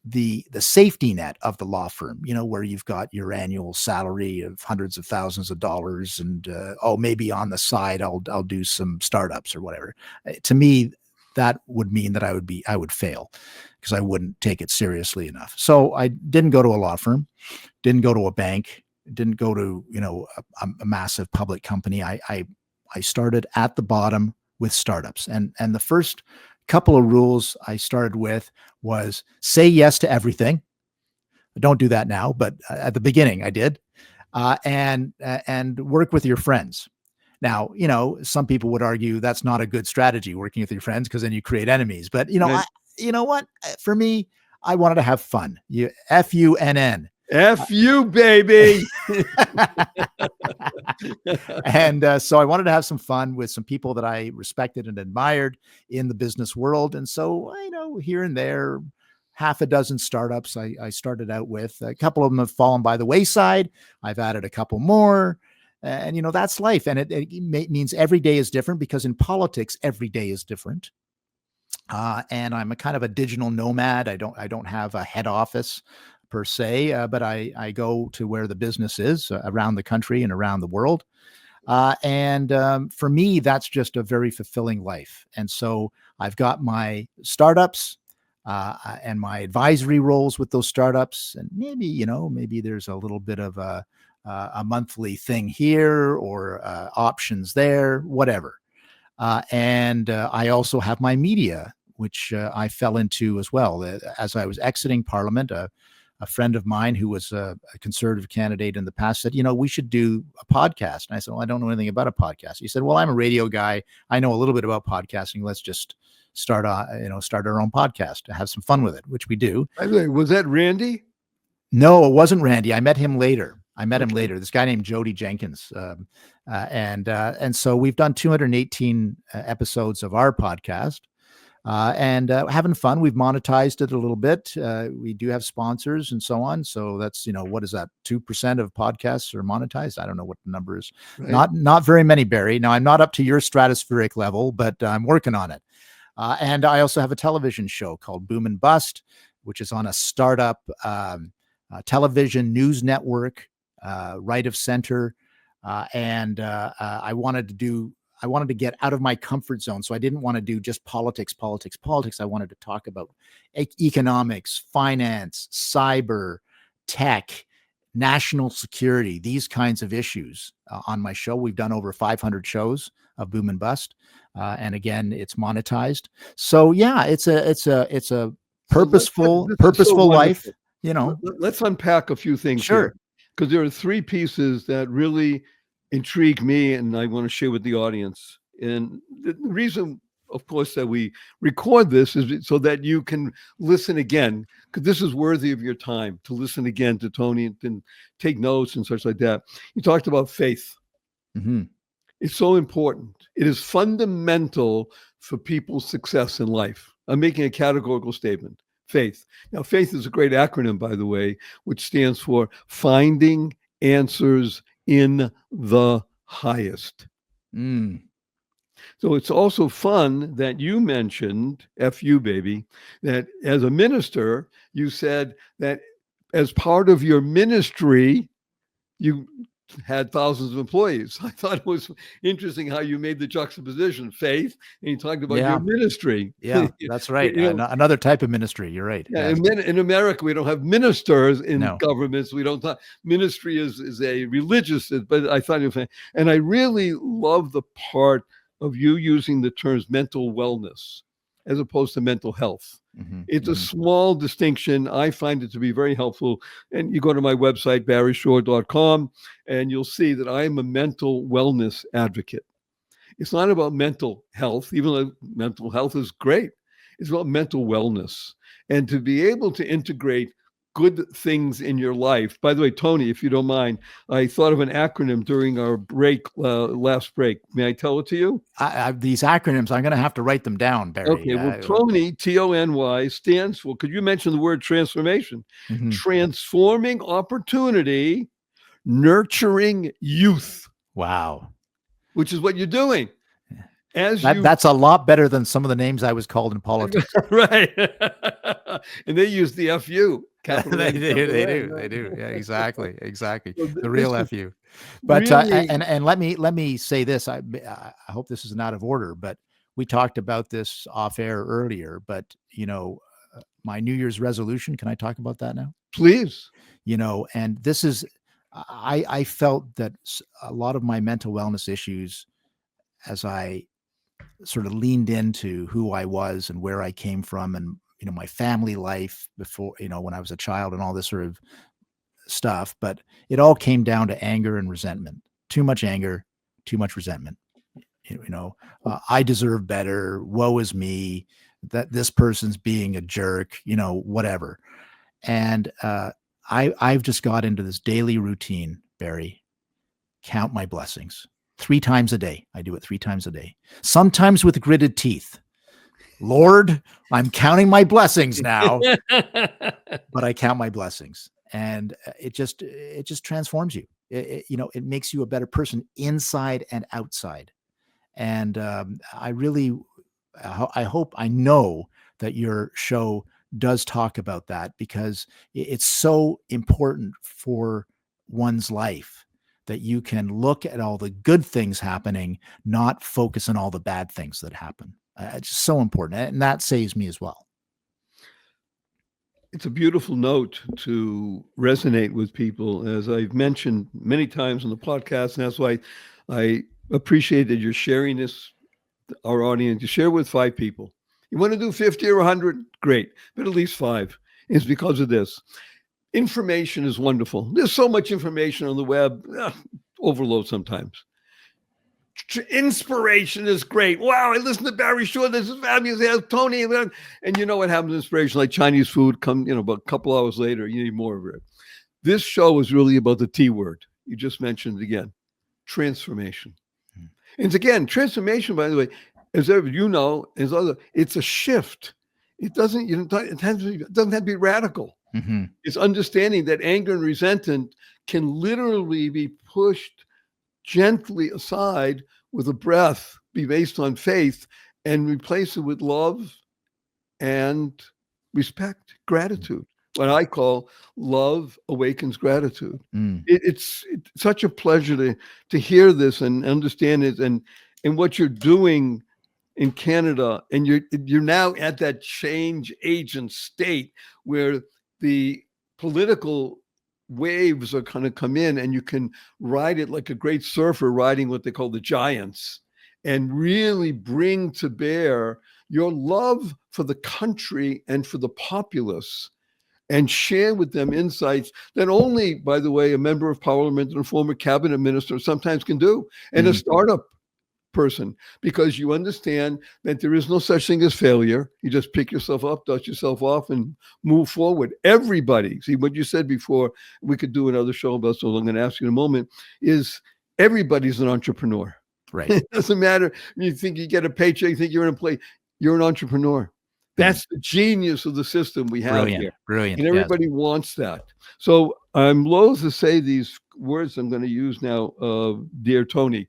the safety net of the law firm, where you've got your annual salary of hundreds of thousands of dollars, and maybe on the side I'll do some startups or whatever. To me, that would mean that I would fail, because I wouldn't take it seriously enough. So I didn't go to a law firm, didn't go to a bank, didn't go to a massive public company. I started at the bottom with startups, and the first couple of rules I started with was say yes to everything. I don't do that now, but at the beginning I did, and work with your friends. Now, some people would argue that's not a good strategy, working with your friends, because then you create enemies. But Right. you know what? For me, I wanted to have fun. FUNN. F you, baby. And so I wanted to have some fun with some people that I respected and admired in the business world. And so, here and there, half a dozen startups I started out with. A couple of them have fallen by the wayside. I've added a couple more. And, that's life. And it means every day is different, because in politics, every day is different. And I'm a kind of a digital nomad. I don't have a head office per se, but I go to where the business is, around the country and around the world. And for me, that's just a very fulfilling life. And so I've got my startups and my advisory roles with those startups. And maybe there's a little bit of a monthly thing here, or options there, whatever. And I also have my media, which I fell into as well. As I was exiting Parliament, a friend of mine who was a conservative candidate in the past said, we should do a podcast. And I said, well, I don't know anything about a podcast. He said, well, I'm a radio guy. I know a little bit about podcasting. Let's just start our own podcast to have some fun with it, which we do. By the way, was that Randy? No, it wasn't Randy. I met him later. This guy named Jody Jenkins. And so we've done 218 episodes of our podcast. And having fun. We've monetized it a little bit. We do have sponsors and so on. So that's, what is that? 2% of podcasts are monetized. I don't know what the number is. Right. Not very many, Barry. Now, I'm not up to your stratospheric level, but I'm working on it. And I also have a television show called Boom and Bust, which is on a startup television news network, right of center. And I wanted to get out of my comfort zone. So I didn't want to do just politics. I wanted to talk about economics, finance, cyber, tech, national security, these kinds of issues on my show. We've done over 500 shows of Boom and Bust. And again, it's monetized. So yeah, it's a purposeful life, Let's unpack a few things. Sure. Because there are three pieces that really intrigue me and I want to share with the audience. And the reason, of course, that we record this is so that you can listen again, because this is worthy of your time to listen again to Tony and take notes and such like that. You talked about faith. Mm-hmm. It's so important. It is fundamental for people's success in life. I'm making a categorical statement. Faith. Now, faith is a great acronym, by the way, which stands for Finding Answers in the Highest. So it's also fun that you mentioned, FU baby, that as a minister, you said that as part of your ministry, you had thousands of employees. I thought it was interesting how you made the juxtaposition, faith, and you talked about your ministry. Yeah, that's right. Another type of ministry. You're right. Yeah, and then in America, we don't have ministers in governments. We don't talk. Ministry is a religious, but I thought, and I really love the part of you using the terms mental wellness as opposed to mental health. It's a small distinction. I find it to be very helpful. And you go to my website, barryshore.com, and you'll see that I am a mental wellness advocate. It's not about mental health, even though mental health is great. It's about mental wellness. And to be able to integrate good things in your life. By the way, Tony, if you don't mind, I thought of an acronym during our break, last break. May I tell it to you? These acronyms, I'm going to have to write them down, Barry. Okay, well, Tony, Tony, stands for, could you mention the word transformation? Transforming opportunity, nurturing youth. Wow. Which is what you're doing. That's a lot better than some of the names I was called in politics. Right. And they use the FU. They do. Yeah, exactly. So the real FU. But really, and let me say this. I hope this isn't out of order, but we talked about this off air earlier. But my New Year's resolution. Can I talk about that now? Please. And this is. I felt that a lot of my mental wellness issues, as I sort of leaned into who I was and where I came from, and my family life before, when I was a child and all this sort of stuff, but it all came down to anger and resentment. Too much anger, too much resentment. I deserve better. Woe is me. That this person's being a jerk. Whatever. And I've just got into this daily routine, Barry. Count my blessings 3 times a day. I do it 3 times a day, sometimes with gritted teeth. Lord, I'm counting my blessings now, but I count my blessings, and it just transforms you. It makes you a better person inside and outside. And I know that your show does talk about that, because it's so important for one's life that you can look at all the good things happening, not focus on all the bad things that happen. It's just so important. And that saves me as well. It's a beautiful note to resonate with people, as I've mentioned many times on the podcast. And that's why I appreciate that you're sharing this, our audience. You share with 5 people. You want to do 50 or 100? Great. But at least 5. It's because of this. Information is wonderful. There's so much information on the web. Overload sometimes. Inspiration is great. Wow, I listened to Barry Shore. This is fabulous. He has Tony. And you know what happens? Inspiration, like Chinese food, about a couple hours later, you need more of it. This show is really about the T word. You just mentioned it again. Transformation. And again, transformation, by the way, as it's a shift. It doesn't have to be radical. It's understanding that anger and resentment can literally be pushed gently aside with a breath, be based on faith, and replace it with love and respect, gratitude. What I call love awakens gratitude. It's such a pleasure to hear this and understand it, and what you're doing in Canada, and you're now at that change agent state where the political waves are going to come in, and you can ride it like a great surfer riding what they call the giants, and really bring to bear your love for the country and for the populace, and share with them insights that only, by the way, a member of parliament and a former cabinet minister sometimes can do, and a startup person, because you understand that there is no such thing as failure. You just pick yourself up, dust yourself off, and move forward. Everybody, see what you said before, we could do another show about, so I'm going to ask you in a moment, is everybody's an entrepreneur. Right. It doesn't matter. You think you get a paycheck, you think you're in a place, you're an entrepreneur. That's the genius of the system we have here. Brilliant. And everybody wants that. So I'm loath to say these words I'm going to use now, dear Tony.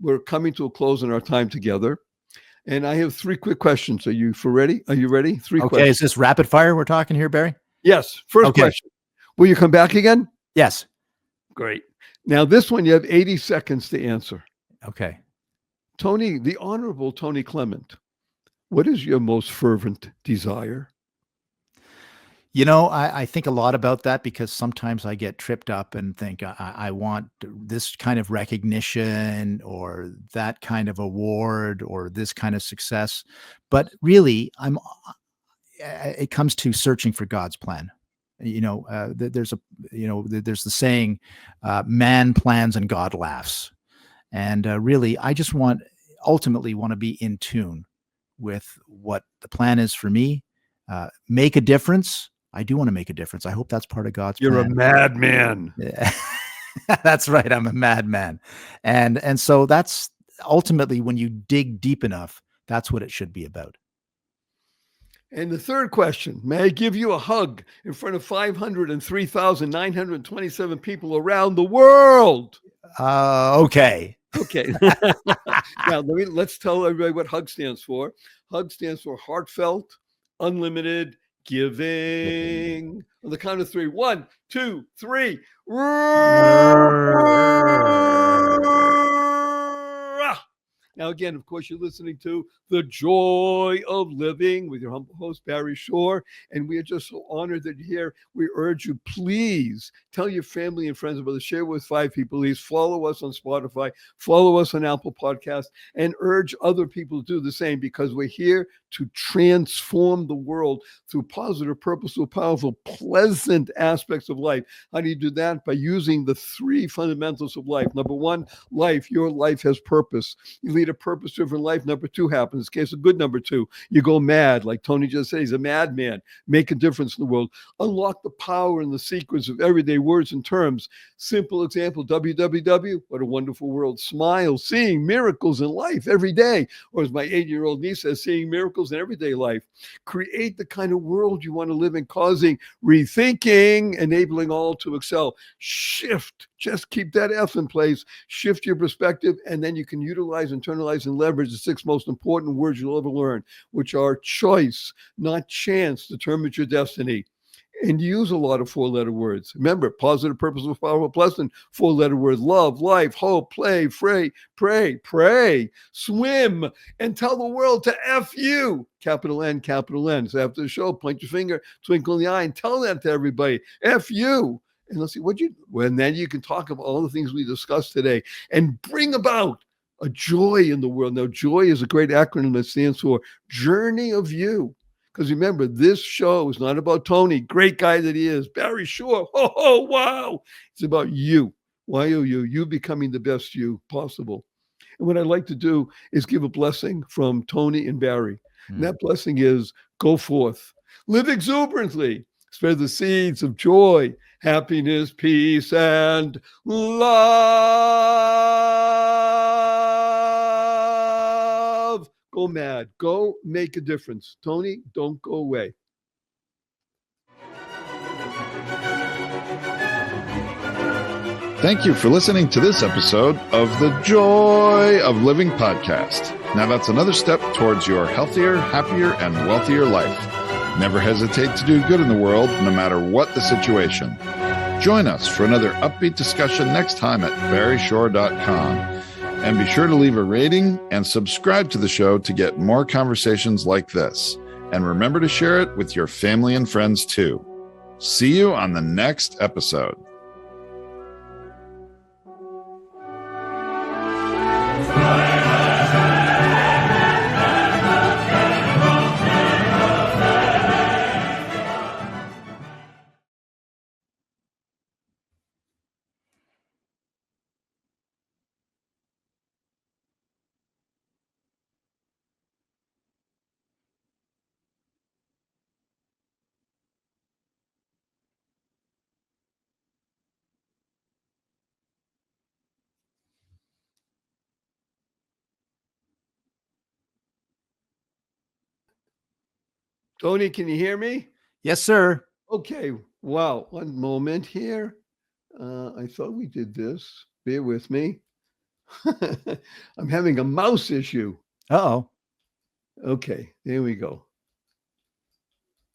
We're coming to a close in our time together, and I have 3 quick questions. Are you ready? 3 questions. Is this rapid fire we're talking here, Barry? Yes. First question. Will you come back again? Yes. Great. Now this one, you have 80 seconds to answer. Okay. Tony, the Honorable Tony Clement, what is your most fervent desire? I think a lot about that because sometimes I get tripped up and think I want this kind of recognition or that kind of award or this kind of success. But really, it comes to searching for God's plan. There's the saying, man plans and God laughs. And really, I just ultimately want to be in tune with what the plan is for me, make a difference. I do want to make a difference. I hope that's part of God's You're plan. a madman. Yeah. That's right. I'm a madman. And so that's ultimately, when you dig deep enough, that's what it should be about. And the third question, may I give you a hug in front of 503,927 people around the world? Okay. Okay. Now, let's tell everybody what HUG stands for. HUG stands for heartfelt, unlimited giving. On the count of three. 1, 2, 3. Now, again, of course, you're listening to The Joy of Living with your humble host, Barry Shore. And we are just so honored that you're here. We urge you, please tell your family and friends about it. Share with 5 people. Please follow us on Spotify, follow us on Apple Podcasts, and urge other people to do the same, because we're here to transform the world through positive, purposeful, powerful, pleasant aspects of life. How do you do that? By using the 3 fundamentals of life. Number 1, life. Your life has purpose. You lead a purpose-driven life. Number 2 happens. In this case, a good number 2. You go mad, like Tony just said. He's a madman. Make a difference in the world. Unlock the power and the secrets of everyday words and terms. Simple example, WWW. What a wonderful world. Smile, seeing miracles in life every day. Or as my 8-year-old niece says, seeing miracles in everyday life. Create the kind of world you want to live in, causing rethinking, enabling all to excel. Shift. Just keep that F in place. Shift your perspective, and then you can utilize, internalize, and leverage the 6 most important words you'll ever learn, which are choice, not chance, determines your destiny. And use a lot of 4-letter words. Remember, positive, purposeful, powerful, pleasant, 4-letter words: love, life, hope, play, pray, swim, and tell the world to F you. Capital N, capital N. So after the show, point your finger, twinkle in the eye, and tell that to everybody. F you. And let's see, and then you can talk about all the things we discussed today and bring about a joy in the world. Now, joy is a great acronym that stands for Journey of You. Because remember, this show is not about Tony, great guy that he is, Barry Shore. Oh, wow. It's about you. Y-O-U, you becoming the best you possible. And what I'd like to do is give a blessing from Tony and Barry. And that blessing is, go forth, live exuberantly, spread the seeds of joy, happiness, peace, and love. Go mad. Go make a difference. Tony, don't go away. Thank you for listening to this episode of the Joy of Living podcast. Now that's another step towards your healthier, happier, and wealthier life. Never hesitate to do good in the world, no matter what the situation. Join us for another upbeat discussion next time at barryshore.com. And be sure to leave a rating and subscribe to the show to get more conversations like this. And remember to share it with your family and friends too. See you on the next episode. Tony, can you hear me? Yes, sir. Okay. Wow. One moment here. I thought we did this. Bear with me. I'm having a mouse issue. Uh-oh. Okay. There we go.